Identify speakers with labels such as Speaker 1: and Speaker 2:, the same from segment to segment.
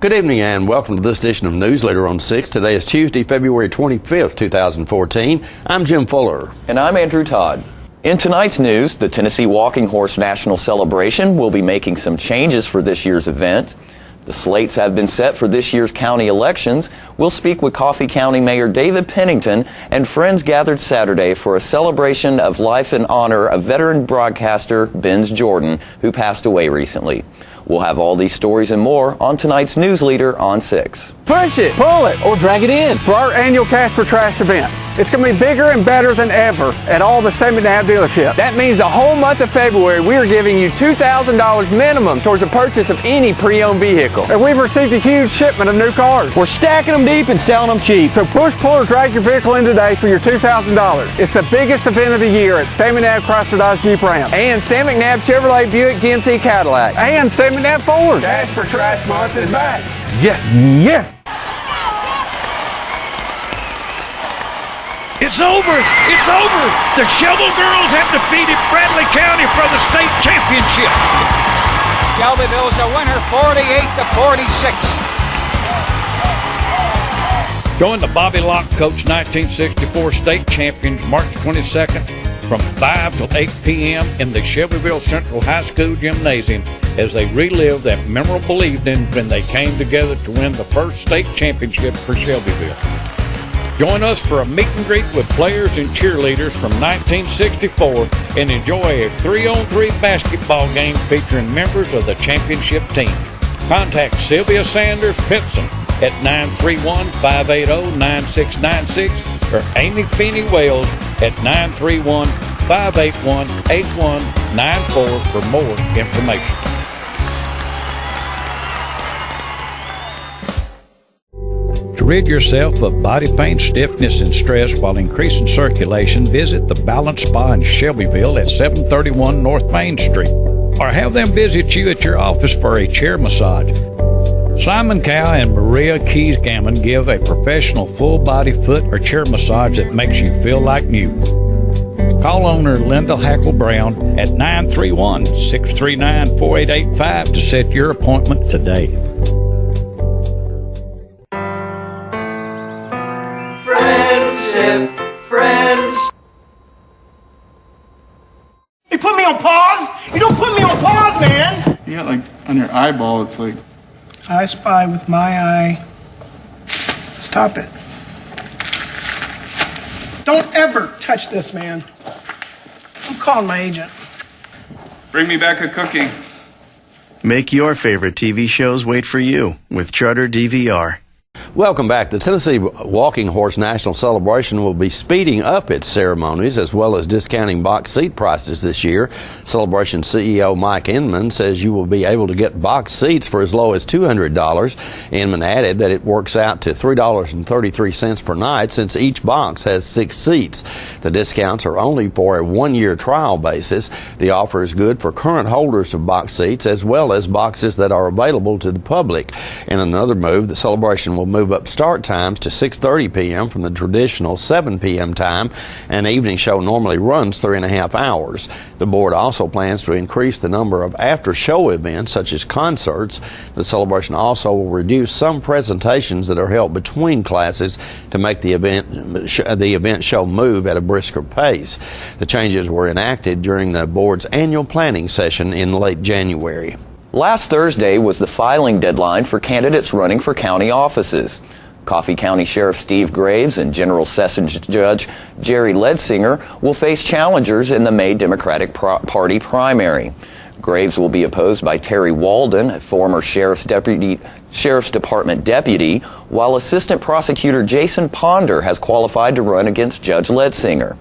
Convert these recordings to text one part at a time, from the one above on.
Speaker 1: Good evening and welcome to this edition of Newsleader on 6. Today is Tuesday, February 25th, 2014. I'm Jim Fuller.
Speaker 2: And I'm Andrew Todd. In tonight's news, the Tennessee Walking Horse National Celebration will be making some changes for this year's event. The slates have been set for this year's county elections. We'll speak with Coffee County Mayor David Pennington, and friends gathered Saturday for a celebration of life in honor of veteran broadcaster Benz Jordan, who passed away recently. We'll have all these stories and more on tonight's Newsleader on 6.
Speaker 3: Push it, pull it, or drag it in for our annual Cash for Trash event. It's going to be bigger and better than ever at all the State McNabb dealerships.
Speaker 4: That means the whole month of February we are giving you $2,000 minimum towards the purchase of any pre-owned vehicle.
Speaker 3: And we've received a huge shipment of new cars.
Speaker 4: We're stacking them deep and selling them cheap.
Speaker 3: So push, pull, or drag your vehicle in today for your $2,000. It's the biggest event of the year at State McNabb Chrysler Dodge Jeep Ram.
Speaker 4: And Stan McNabb Chevrolet Buick GMC Cadillac.
Speaker 3: And State McNabb Ford.
Speaker 4: Cash for Trash Month is back.
Speaker 3: Yes, yes.
Speaker 5: It's over! It's over! The Shovel Girls have defeated Bradley County for the state championship.
Speaker 6: Shelbyville's the winner, 48-46.
Speaker 5: Join the Bobby Locke Coach 1964 state champions March 22nd from 5 till 8 p.m. in the Shelbyville Central High School Gymnasium as they relive that memorable evening when they came together to win the first state championship for Shelbyville. Join us for a meet and greet with players and cheerleaders from 1964 and enjoy a 3-on-3 basketball game featuring members of the championship team. Contact Sylvia Sanders Pitson at 931-580-9696 or Amy Feeney Wells at 931-581-8194 for more information. To rid yourself of body pain, stiffness, and stress while increasing circulation, visit the Balance Spa in Shelbyville at 731 North Main Street. Or have them visit you at your office for a chair massage. Simon Cow and Maria Keys Gammon give a professional full-body foot or chair massage that makes you feel like new. Call owner Linda Hackle Brown at 931-639-4885 to set your appointment today.
Speaker 6: Friends.
Speaker 7: You put me on pause? You don't put me on pause, man!
Speaker 8: You got like on your eyeball, it's like...
Speaker 7: I spy with my eye. Stop it. Don't ever touch this, man. I'm calling my agent.
Speaker 8: Bring me back a cookie.
Speaker 9: Make your favorite TV shows wait for you with Charter DVR.
Speaker 1: Welcome back. The Tennessee Walking Horse National Celebration will be speeding up its ceremonies as well as discounting box seat prices this year. Celebration CEO Mike Inman says you will be able to get box seats for as low as $200. Inman added that it works out to $3.33 per night since each box has 6 seats. The discounts are only for a 1-year trial basis. The offer is good for current holders of box seats as well as boxes that are available to the public. In another move, the celebration will move up start times to 6:30 p.m. from the traditional 7 p.m. time. An evening show normally runs 3.5 hours. The board also plans to increase the number of after-show events such as concerts. The celebration also will reduce some presentations that are held between classes to make the event show move at a brisker pace. The changes were enacted during the board's annual planning session in late January.
Speaker 2: Last Thursday was the filing deadline for candidates running for county offices. Coffee County Sheriff Steve Graves and General Sessions Judge Jerry Ledsinger will face challengers in the May Democratic Party primary. Graves will be opposed by Terry Walden, a former Sheriff's Department deputy, while Assistant Prosecutor Jason Ponder has qualified to run against Judge Ledsinger.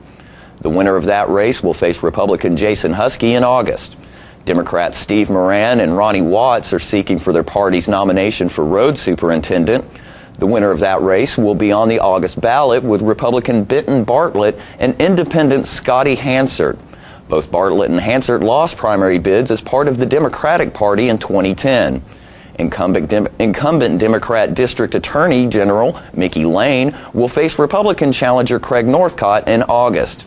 Speaker 2: The winner of that race will face Republican Jason Husky in August. Democrats Steve Moran and Ronnie Watts are seeking for their party's nomination for road superintendent. The winner of that race will be on the August ballot with Republican Benton Bartlett and independent Scotty Hansard. Both Bartlett and Hansard lost primary bids as part of the Democratic Party in 2010. Incumbent Democrat District Attorney General Mickey Lane will face Republican challenger Craig Northcott in August.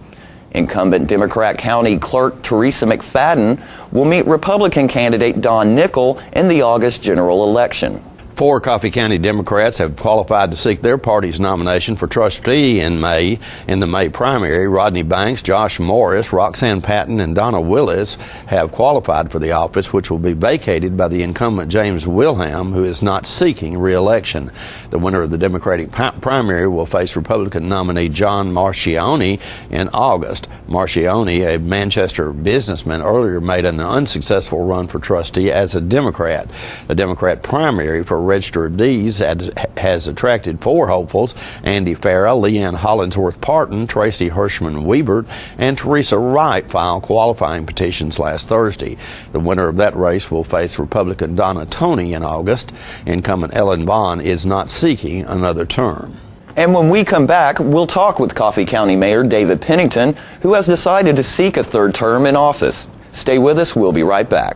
Speaker 2: Incumbent Democrat County Clerk Teresa McFadden will meet Republican candidate Don Nickel in the August general election.
Speaker 1: 4 Coffee County Democrats have qualified to seek their party's nomination for trustee in the May primary. Rodney Banks, Josh Morris, Roxanne Patton, and Donna Willis have qualified for the office, which will be vacated by the incumbent James Wilhelm, who is not seeking re-election. The winner of the Democratic primary will face Republican nominee John Marchione in August. Marchione, a Manchester businessman, earlier made an unsuccessful run for trustee as a Democrat. The Democrat primary for Register of Deeds has attracted 4 hopefuls: Andy Farrell, Leanne Hollingsworth-Parton, Tracy Hirschman-Wiebert, and Teresa Wright filed qualifying petitions last Thursday. The winner of that race will face Republican Donna Toney in August. Incumbent Ellen Bond is not seeking another term.
Speaker 2: And when we come back, we'll talk with Coffee County Mayor David Pennington, who has decided to seek a 3rd term in office. Stay with us. We'll be right back.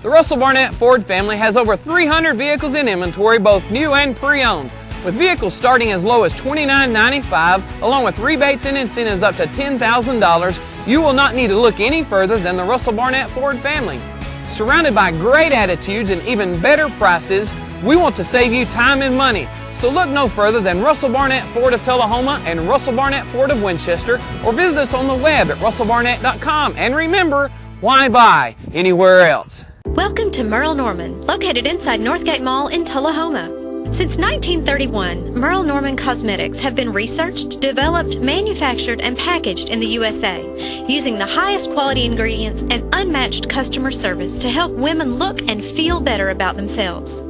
Speaker 4: The Russell Barnett Ford family has over 300 vehicles in inventory, both new and pre-owned. With vehicles starting as low as $29.95, along with rebates and incentives up to $10,000, you will not need to look any further than the Russell Barnett Ford family. Surrounded by great attitudes and even better prices, we want to save you time and money. So look no further than Russell Barnett Ford of Tullahoma and Russell Barnett Ford of Winchester, or visit us on the web at russellbarnett.com. And remember, why buy anywhere else?
Speaker 10: Welcome to Merle Norman, located inside Northgate Mall in Tullahoma. Since 1931, Merle Norman Cosmetics have been researched, developed, manufactured, and packaged in the USA, using the highest quality ingredients and unmatched customer service to help women look and feel better about themselves.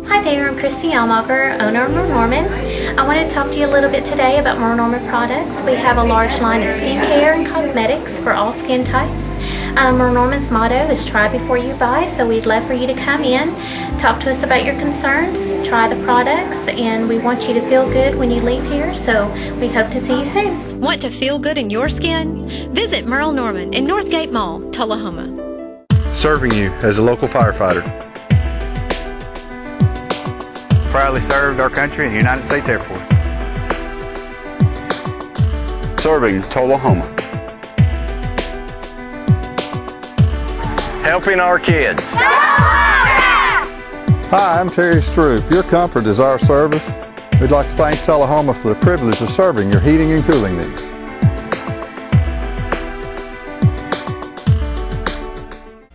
Speaker 11: Hi there, I'm Christy Almacher, owner of Merle Norman. I want to talk to you a little bit today about Merle Norman products. We have a large line of skincare and cosmetics for all skin types. Merle Norman's motto is try before you buy, so we'd love for you to come in, talk to us about your concerns, try the products, and we want you to feel good when you leave here, so we hope to see you soon.
Speaker 10: Want to feel good in your skin? Visit Merle Norman in Northgate Mall, Tullahoma.
Speaker 12: Serving you as a local firefighter. Proudly served our country in the United States Air Force. Serving Tullahoma. Helping our kids.
Speaker 13: Hi, I'm Terry Stroop. Your comfort is our service. We'd like to thank Tullahoma for the privilege of serving your heating and cooling needs.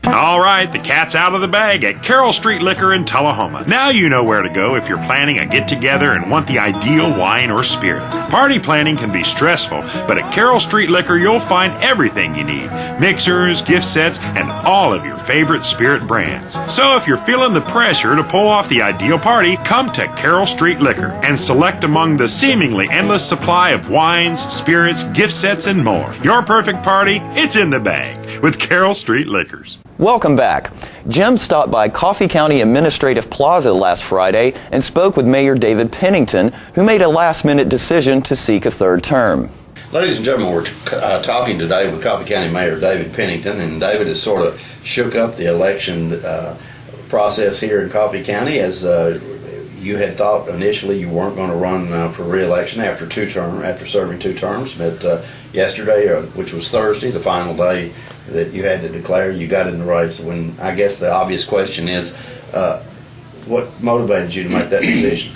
Speaker 14: All right, the cat's out of the bag at Carroll Street Liquor in Tullahoma. Now you know where to go if you're planning a get-together and want the ideal wine or spirit. Party planning can be stressful, but at Carroll Street Liquor you'll find everything you need. Mixers, gift sets, and all of your favorite spirit brands. So if you're feeling the pressure to pull off the ideal party, come to Carroll Street Liquor and select among the seemingly endless supply of wines, spirits, gift sets, and more. Your perfect party, it's in the bag with Carroll Street Liquors.
Speaker 2: Welcome back. Jim stopped by Coffee County Administrative Plaza last Friday and spoke with Mayor David Pennington, who made a last-minute decision to seek a 3rd term.
Speaker 1: Ladies and gentlemen, we're talking today with Coffee County Mayor David Pennington, and David has sort of shook up the election process here in Coffee County, as you had thought initially you weren't going to run for re-election after serving 2 terms, but yesterday, which was Thursday, the final day that you had to declare, you got in the race. When I guess the obvious question is, what motivated you to make that decision?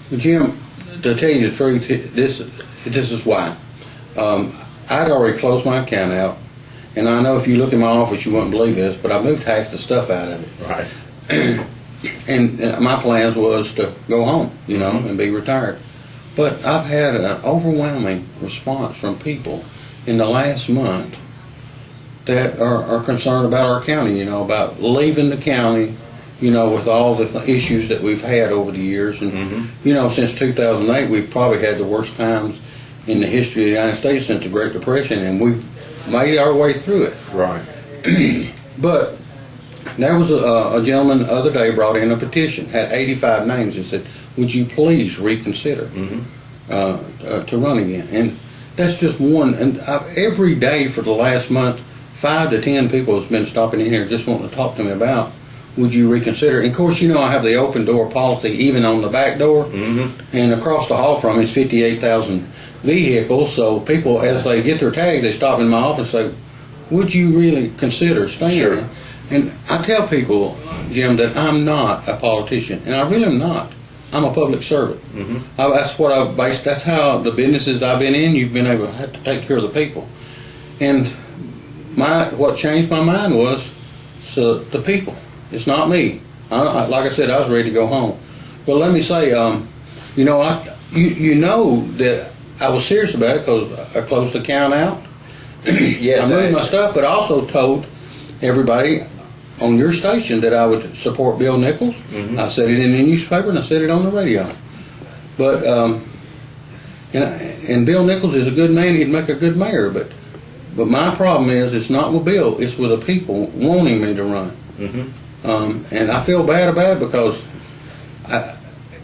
Speaker 15: Well, Jim, to tell you the truth, this is why. I'd already closed my account out, and I know if you look in my office you wouldn't believe this, but I moved half the stuff out of it.
Speaker 1: Right.
Speaker 15: And my plans was to go home, you know, and be retired. But I've had an overwhelming response from people in the last month that are concerned about our county, you know, about leaving the county, you know, with all the issues that we've had over the years. And, you know, since 2008, we've probably had the worst times in the history of the United States since the Great Depression, and we've made our way through it.
Speaker 1: Right.
Speaker 15: But there was a gentleman the other day brought in a petition, had 85 names, and said, would you please reconsider to run again? And that's just one. And every day for the last month, 5 to 10 people has been stopping in here just wanting to talk to me about, would you reconsider? And of course, you know, I have the open door policy even on the back door, and across the hall from me is 58,000 vehicles. So people, as they get their tag, they stop in my office and say, would you really consider staying?
Speaker 1: Sure.
Speaker 15: And I tell people, Jim, that I'm not a politician, and I really am not. I'm a public servant. That's what I've based. That's how the businesses I've been in, you've been able to have to take care of the people. And what changed my mind was the people. It's not me. Like I said, I was ready to go home. But let me say, you know that I was serious about it because I closed the account out.
Speaker 1: Yes,
Speaker 15: I moved my stuff, but also told everybody on your station that I would support Bill Nichols. I said it in the newspaper and I said it on the radio. But and Bill Nichols is a good man. He'd make a good mayor. But my problem is it's not with Bill. It's with the people wanting me to run. And I feel bad about it because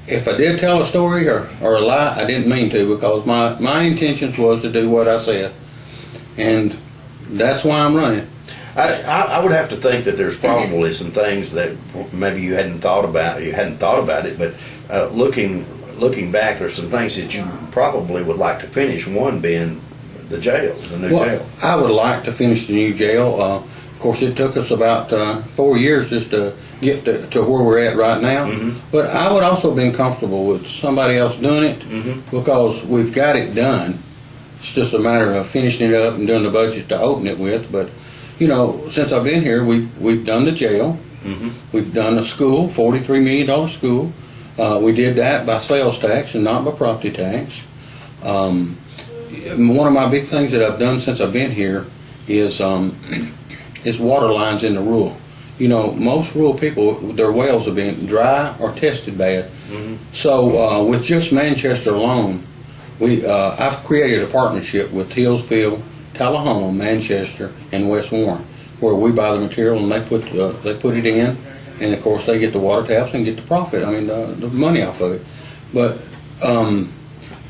Speaker 15: if I did tell a story or a lie, I didn't mean to, because my intentions was to do what I said, and that's why I'm running.
Speaker 1: I would have to think that there's probably some things that maybe you hadn't thought about. You hadn't thought about it, but looking back, there's some things that you probably would like to finish. One being the jail, the new jail.
Speaker 15: I would like to finish the new jail. Of course, it took us about 4 years just to get to where we're at right now. But I would also have been comfortable with somebody else doing it because we've got it done. It's just a matter of finishing it up and doing the budgets to open it with. But you know, since I've been here, we've done the jail. We've done a school, $43 million school. We did that by sales tax and not by property tax. One of my big things that I've done since I've been here is water lines in the rural. You know, most rural people, their wells have been dry or tested bad. So with just Manchester alone, I've created a partnership with Hillsville, Tullahoma, Manchester, and West Warren, where we buy the material and they put it in, and of course they get the water taps and get the profit. I mean the money off of it. But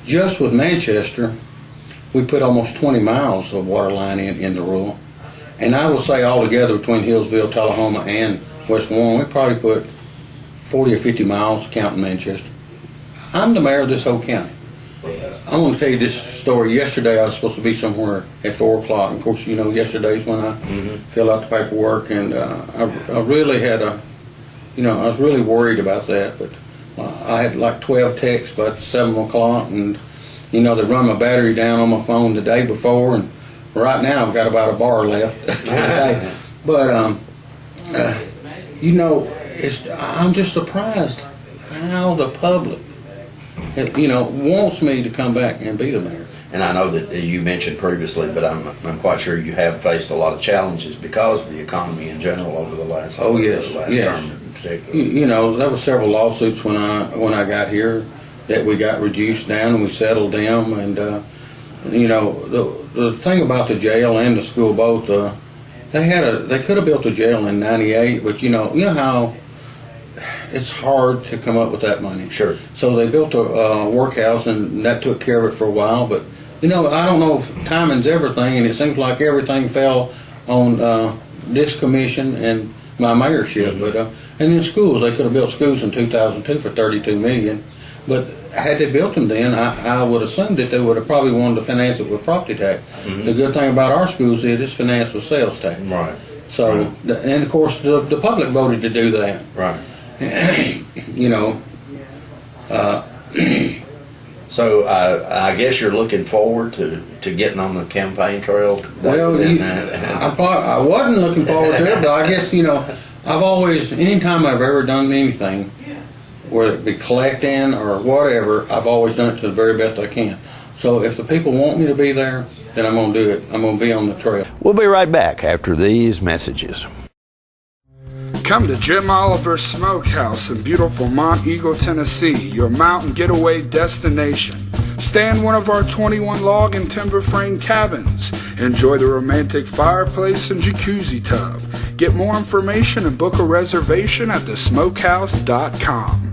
Speaker 15: just with Manchester, we put almost 20 miles of water line in the rural, and I would say altogether between Hillsville, Tullahoma, and West Warren, we probably put 40 or 50 miles counting Manchester. I'm the mayor of this whole county. I want to tell you this story. Yesterday I was supposed to be somewhere at 4 o'clock. Of course, you know, yesterday's when I filled out the paperwork, and I really had I was really worried about that. But I had like 12 texts by 7 o'clock, and you know, they run my battery down on my phone the day before, and right now I've got about a bar left today. But you know, I'm just surprised how the public, you know, wants me to come back and be the mayor.
Speaker 1: And I know that you mentioned previously, but I'm quite sure you have faced a lot of challenges because of the economy in general over the last term in particular.
Speaker 15: You know, there were several lawsuits when I got here that we got reduced down and we settled them. And you know, the thing about the jail and the school both, they could have built a jail in '98, but you know how it's hard to come up with that money.
Speaker 1: Sure.
Speaker 15: So they built a workhouse, and that took care of it for a while. But you know, I don't know if timing's everything, and it seems like everything fell on this commission and my mayorship. But and in schools, they could have built schools in 2002 for $32 million. But had they built them then, I would assume that they would have probably wanted to finance it with property tax. The good thing about our schools is it's financed with sales tax.
Speaker 1: Right.
Speaker 15: So, and of course, the public voted to do that.
Speaker 1: Right.
Speaker 15: You know.
Speaker 1: So I guess you're looking forward to getting on the campaign trail.
Speaker 15: Well, I wasn't looking forward to it, but I guess, you know, I've always, anytime I've ever done anything, whether it be collecting or whatever, I've always done it to the very best I can. So if the people want me to be there, then I'm going to do it. I'm going to be on the trail.
Speaker 1: We'll be right back after these messages.
Speaker 8: Come to Jim Oliver's Smokehouse in beautiful Mont Eagle, Tennessee, your mountain getaway destination. Stay in one of our 21 log and timber frame cabins. Enjoy the romantic fireplace and jacuzzi tub. Get more information and book a reservation at thesmokehouse.com.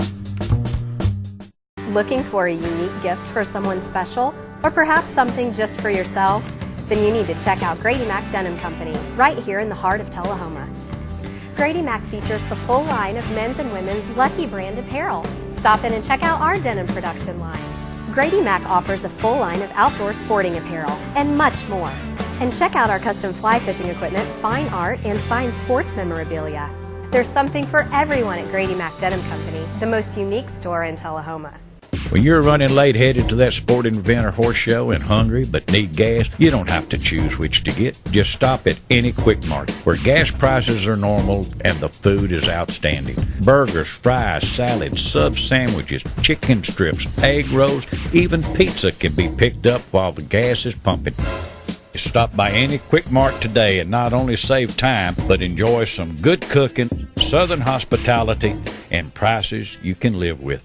Speaker 16: Looking for a unique gift for someone special, or perhaps something just for yourself? Then you need to check out Grady Mac Denim Company, right here in the heart of Tullahoma. Grady Mac features the full line of men's and women's Lucky brand apparel. Stop in and check out our denim production line. Grady Mac offers a full line of outdoor sporting apparel and much more. And check out our custom fly fishing equipment, fine art, and signed sports memorabilia. There's something for everyone at Grady Mac Denim Company, the most unique store in Tullahoma.
Speaker 5: When you're running late headed to that sporting event or horse show and hungry but need gas, you don't have to choose which to get. Just stop at any Quick Mart where gas prices are normal and the food is outstanding. Burgers, fries, salads, sub sandwiches, chicken strips, egg rolls, even pizza can be picked up while the gas is pumping. Stop by any Quick Mart today and not only save time, but enjoy some good cooking, southern hospitality, and prices you can live with.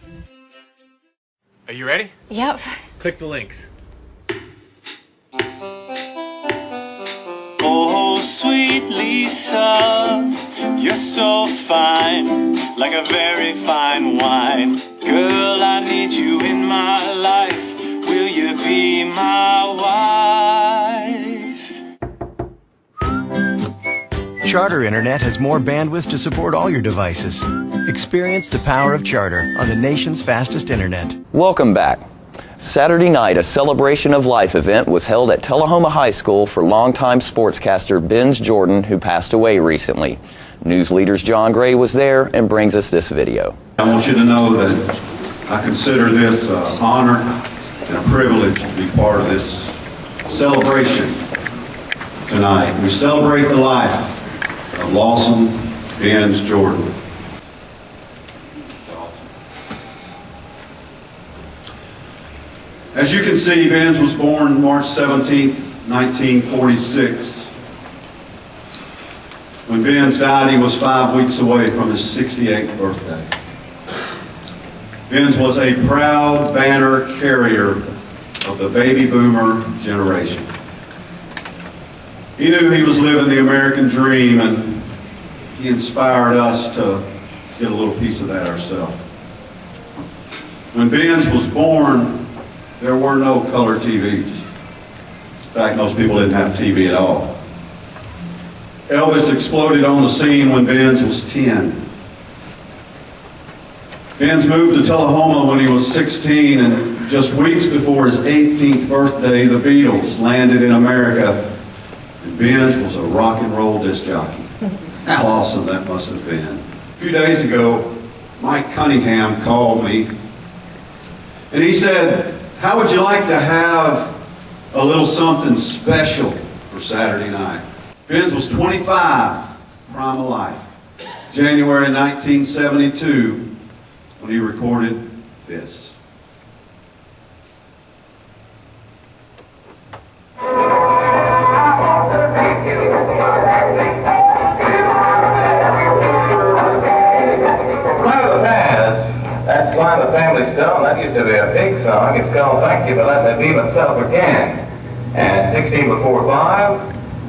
Speaker 17: Are you ready?
Speaker 18: Yep.
Speaker 17: Click the links.
Speaker 19: Oh, sweet Lisa, you're so fine, like a very fine wine. Girl, I need you in my life. Will you be my wife?
Speaker 20: Charter Internet has more bandwidth to support all your devices. Experience the power of Charter on the nation's fastest internet.
Speaker 2: Welcome back. Saturday night, a Celebration of Life event was held at Tullahoma High School for longtime sportscaster Benz Jordan, who passed away recently. Newsleader's John Gray was there and brings us this video.
Speaker 21: I want you to know that I consider this an honor and a privilege to be part of this celebration tonight. We celebrate the life of Lawson Benz Jordan. As you can see, Benz was born March 17, 1946. When Benz died, he was 5 weeks away from his 68th birthday. Benz was a proud banner carrier of the baby boomer generation. He knew he was living the American dream, and he inspired us to get a little piece of that ourselves. When Benz was born, there were no color TVs. In fact, most people didn't have TV at all. Elvis exploded on the scene when Benz was 10. Benz moved to Tullahoma when he was 16, and just weeks before his 18th birthday, the Beatles landed in America, and Benz was a rock and roll disc jockey. How awesome that must have been. A few days ago, Mike Cunningham called me, and he said, "How would you like to have a little something special for Saturday night?" Benz was 25, prime of life. January 1972, when he recorded this.
Speaker 22: That's Slime the Family Stone. That used to be a big song. It's called Thank You for Letting Me Be Myself Again. And 16 before 5.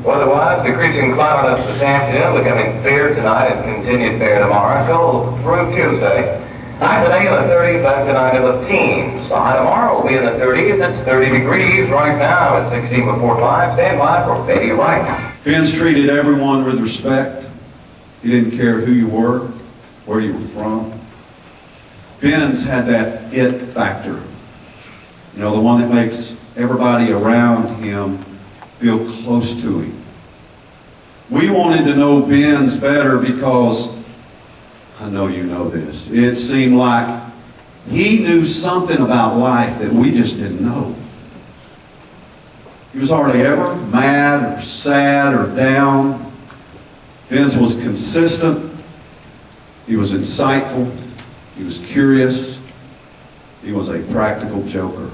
Speaker 22: Otherwise, decreasing climate up to this afternoon, becoming fair tonight and continued fair tomorrow. Cold through Tuesday. Night today in the 30s, back tonight in the teens. The high tomorrow will be in the 30s. It's 30 degrees right now at 16 before 5. Stand by for Baby Right.
Speaker 21: Benz treated everyone with respect. He didn't care who you were, where you were from. Benz had that it factor. You know, the one that makes everybody around him feel close to him. We wanted to know Benz better because, I know you know this, it seemed like he knew something about life that we just didn't know. He was hardly ever mad or sad or down. Benz was consistent. He was insightful. He was curious. He was a practical joker.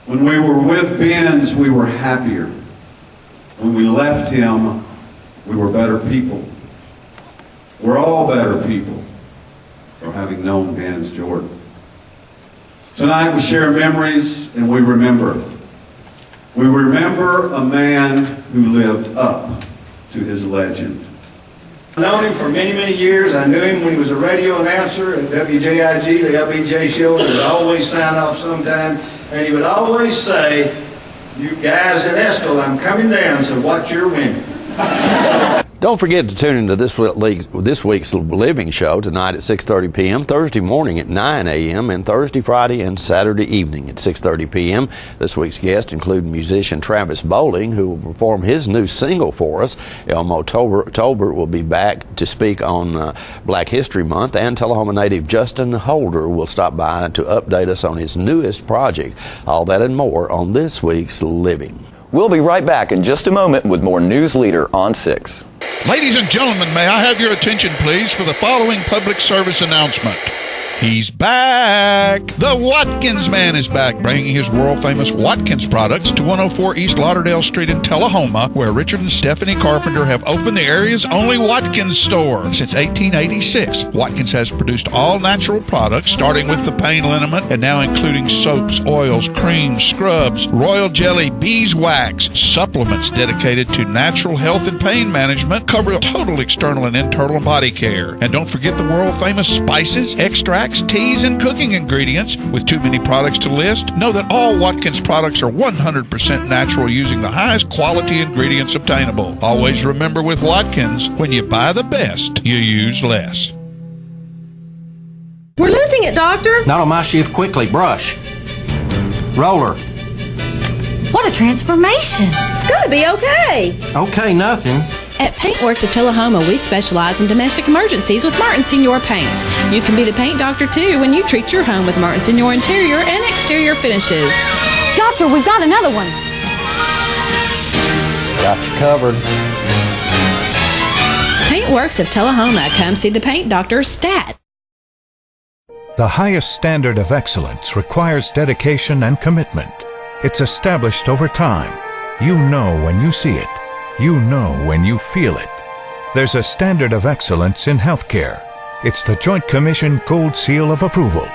Speaker 21: When we were with Benz, we were happier. When we left him, we were better people. We're all better people for having known Benz Jordan. Tonight we share memories and we remember. We remember a man who lived up to his legend.
Speaker 23: I've known him for many, many years. I knew him when he was a radio announcer at WJIG, the LBJ show, and he would always sign off sometime. And he would always say, "You guys at Estill, I'm coming down, so watch your women."
Speaker 1: Don't forget to tune into this week's Living Show tonight at 6:30 p.m., Thursday morning at 9 a.m., and Thursday, Friday, and Saturday evening at 6:30 p.m. This week's guests include musician Travis Bowling, who will perform his new single for us. Elmo Tolbert will be back to speak on Black History Month, and Tullahoma native Justin Holder will stop by to update us on his newest project. All that and more on this week's Living.
Speaker 2: We'll be right back in just a moment with more Newsleader on 6.
Speaker 3: Ladies and gentlemen, may I have your attention, please, for the following public service announcement. He's back! The Watkins Man is back, bringing his world-famous Watkins products to 104 East Lauderdale Street in Tullahoma, where Richard and Stephanie Carpenter have opened the area's only Watkins store. Since 1886, Watkins has produced all-natural products, starting with the pain liniment and now including soaps, oils, creams, scrubs, royal jelly, beeswax, supplements dedicated to natural health and pain management, cover total external and internal body care. And don't forget the world-famous spices, extracts, teas, and cooking ingredients. With too many products to list, know that all Watkins products are 100% natural, using the highest quality ingredients obtainable. Always remember, with Watkins, when you buy the best, you use less.
Speaker 6: We're losing it, Doctor.
Speaker 18: Not on my shift. Quickly, brush. Roller.
Speaker 6: What a transformation. It's got to be okay.
Speaker 18: Okay, nothing.
Speaker 24: At Paintworks of Tullahoma, we specialize in domestic emergencies with Martin Senior Paints. You can be the paint doctor, too, when you treat your home with Martin Senior interior and exterior finishes.
Speaker 6: Doctor, we've got another one.
Speaker 18: Got you covered.
Speaker 24: Paintworks of Tullahoma. Come see the paint doctor, Stat.
Speaker 25: The highest standard of excellence requires dedication and commitment. It's established over time. You know when you see it. You know when you feel it. There's a standard of excellence in healthcare. It's the Joint Commission Gold Seal of Approval.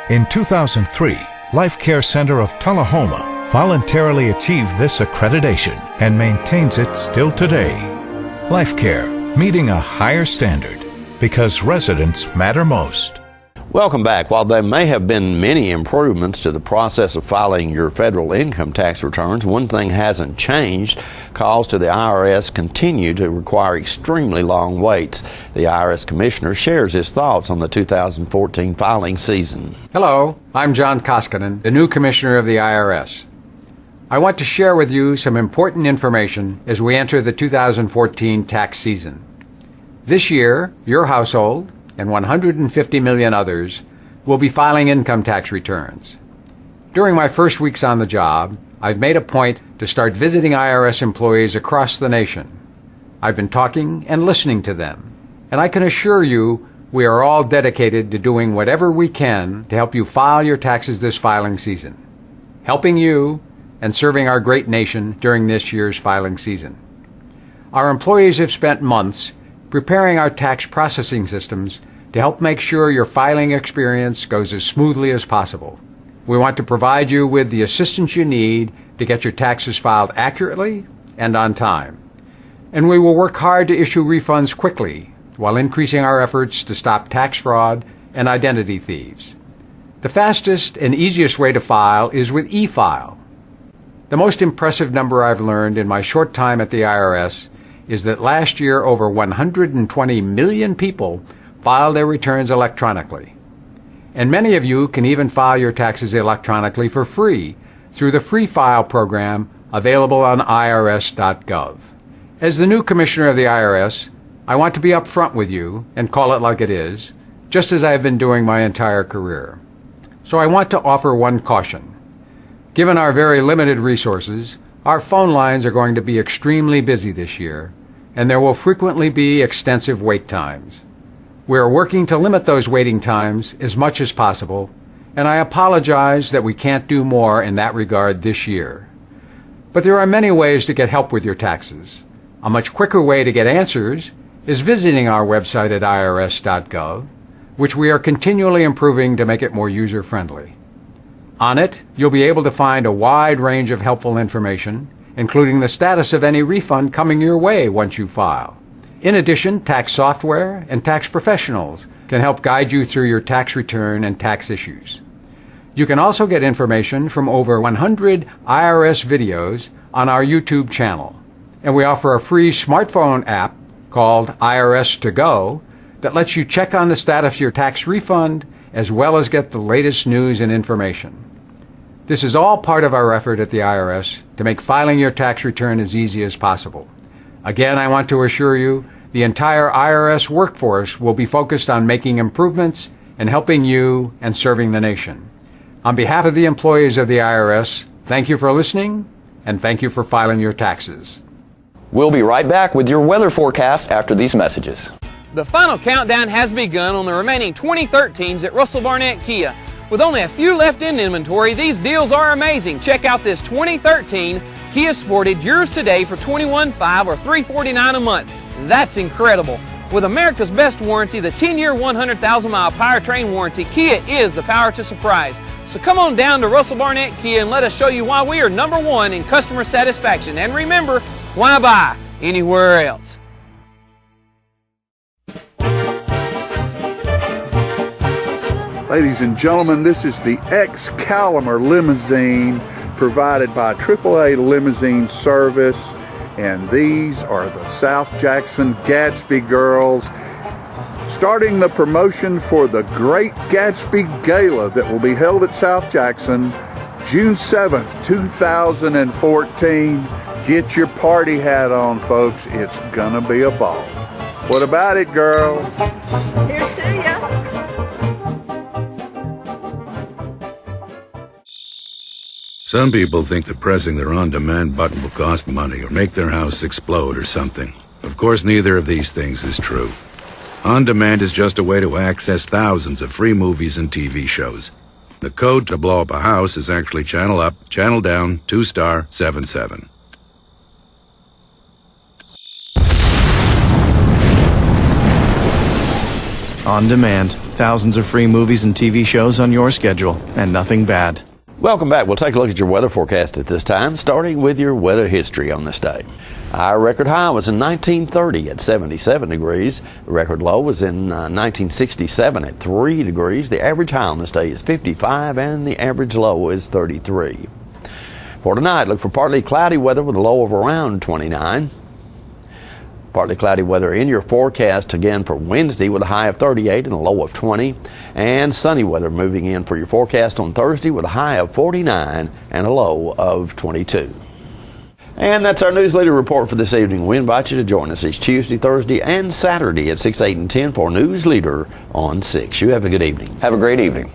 Speaker 25: In 2003, Life Care Center of Tullahoma voluntarily achieved this accreditation and maintains it still today. Life Care, meeting a higher standard, because residents matter most.
Speaker 1: Welcome back. While there may have been many improvements to the process of filing your federal income tax returns, one thing hasn't changed. Calls to the IRS continue to require extremely long waits. The IRS Commissioner shares his thoughts on the 2014 filing season.
Speaker 26: Hello, I'm John Koskinen, the new Commissioner of the IRS. I want to share with you some important information as we enter the 2014 tax season. This year, your household and 150 million others will be filing income tax returns. During my first weeks on the job, I've made a point to start visiting IRS employees across the nation. I've been talking and listening to them, and I can assure you we are all dedicated to doing whatever we can to help you file your taxes this filing season, helping you and serving our great nation during this year's filing season. Our employees have spent months preparing our tax processing systems to help make sure your filing experience goes as smoothly as possible. We want to provide you with the assistance you need to get your taxes filed accurately and on time. And we will work hard to issue refunds quickly while increasing our efforts to stop tax fraud and identity thieves. The fastest and easiest way to file is with e-file. The most impressive number I've learned in my short time at the IRS is that last year over 120 million people filed their returns electronically. And many of you can even file your taxes electronically for free through the Free File program available on irs.gov. As the new Commissioner of the IRS, I want to be upfront with you and call it like it is, just as I have been doing my entire career. So I want to offer one caution. Given our very limited resources, our phone lines are going to be extremely busy this year, and there will frequently be extensive wait times. We are working to limit those waiting times as much as possible, and I apologize that we can't do more in that regard this year. But there are many ways to get help with your taxes. A much quicker way to get answers is visiting our website at irs.gov, which we are continually improving to make it more user-friendly. On it, you'll be able to find a wide range of helpful information, including the status of any refund coming your way once you file. In addition, tax software and tax professionals can help guide you through your tax return and tax issues. You can also get information from over 100 IRS videos on our YouTube channel. And we offer a free smartphone app called IRS To Go that lets you check on the status of your tax refund as well as get the latest news and information. This is all part of our effort at the IRS to make filing your tax return as easy as possible. Again, I want to assure you the entire IRS workforce will be focused on making improvements and helping you and serving the nation. On behalf of the employees of the IRS, thank you for listening and thank you for filing your taxes.
Speaker 2: We'll be right back with your weather forecast after these messages.
Speaker 4: The final countdown has begun on the remaining 2013s at Russell Barnett Kia. With only a few left in inventory, these deals are amazing. Check out this 2013 Kia Sportage, yours today for $21,500 or $349 a month. That's incredible. With America's best warranty, the 10-year, 100,000-mile powertrain warranty, Kia is the power to surprise. So come on down to Russell Barnett Kia and let us show you why we are #1 in customer satisfaction. And remember, why buy anywhere else?
Speaker 7: Ladies and gentlemen, this is the Excalibur limousine provided by AAA Limousine Service, and these are the South Jackson Gatsby girls starting the promotion for the Great Gatsby Gala that will be held at South Jackson June 7th, 2014. Get your party hat on, folks. It's gonna be a ball. What about it, girls?
Speaker 9: Here's to ya.
Speaker 10: Some people think that pressing their on-demand button will cost money or make their house explode or something. Of course, neither of these things is true. On-demand is just a way to access thousands of free movies and TV shows. The code to blow up a house is actually channel up, channel down, 2*77.
Speaker 20: On demand, thousands of free movies and TV shows on your schedule, and nothing bad.
Speaker 1: Welcome back. We'll take a look at your weather forecast at this time, starting with your weather history on this day. Our record high was in 1930 at 77 degrees. The record low was in 1967 at 3 degrees. The average high on this day is 55 and the average low is 33. For tonight, look for partly cloudy weather with a low of around 29. Partly cloudy weather in your forecast again for Wednesday with a high of 38 and a low of 20. And sunny weather moving in for your forecast on Thursday with a high of 49 and a low of 22. And that's our Newsleader report for this evening. We invite you to join us each Tuesday, Thursday, and Saturday at 6, 8, and 10 for Newsleader on 6. You have a good evening.
Speaker 2: Have a great evening.